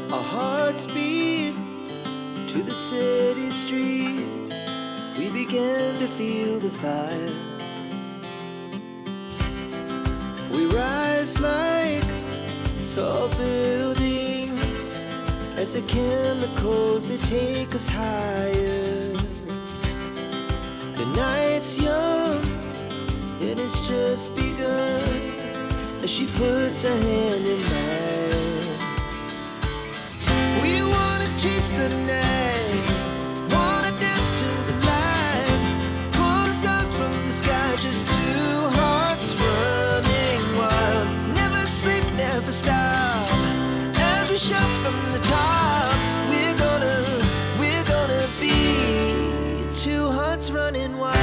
Our hearts beat to the city streets. We began to feel the fire. We rise like tall buildings as the chemicals, they take us higher. The night's young, it has just begun as she puts her hand in mine. We wanna chase the night, wanna dance to the light, pull stars from the sky, just two hearts running wild. Never sleep, never stop, as we shout from the top. We're gonna be two hearts running wild.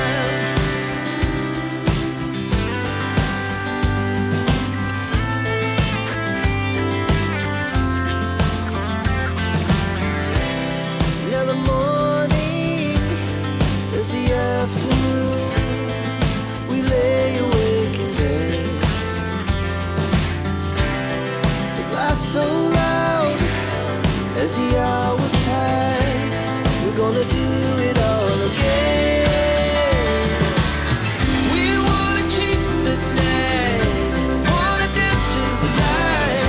Afternoon, we lay awake in bed. The laughs so loud as the hours pass. We're gonna do it all again. We wanna chase the night, wanna dance to the light,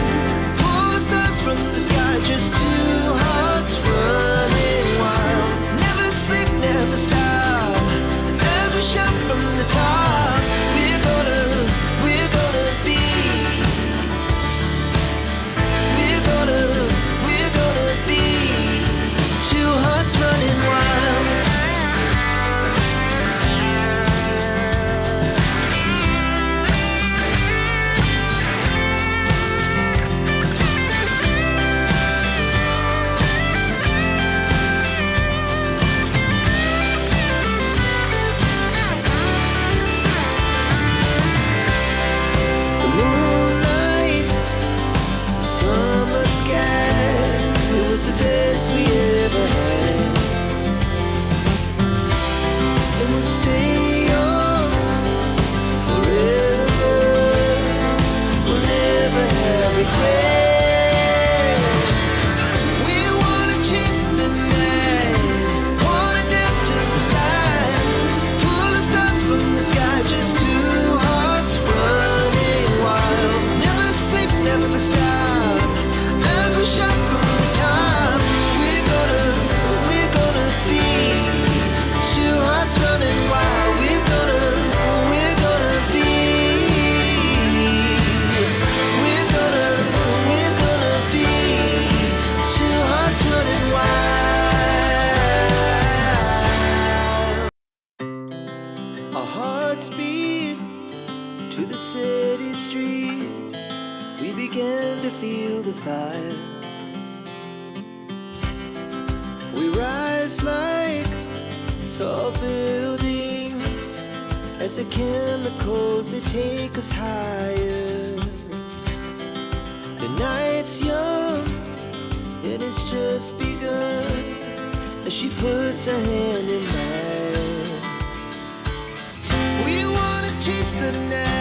pull stars from the sky, just two hearts running wild. Never sleep, never stop, shout from the top. We're gonna be, we're gonna be two hearts running wild. The best we ever had, and we'll stay on forever. We'll never have regrets. We wanna chase the night, wanna dance to the light, pull the stars from the sky, just two hearts running wild. Never sleep, never stop, as we shout from the top. Running wild, we're gonna be, we're gonna be two hearts running wild. Our hearts beat to the city streets. We began to feel the fire. We rise like tall buildings as the chemicals, they take us higher. The night's young, it has just begun as she puts her hand in mine. We wanna chase the night,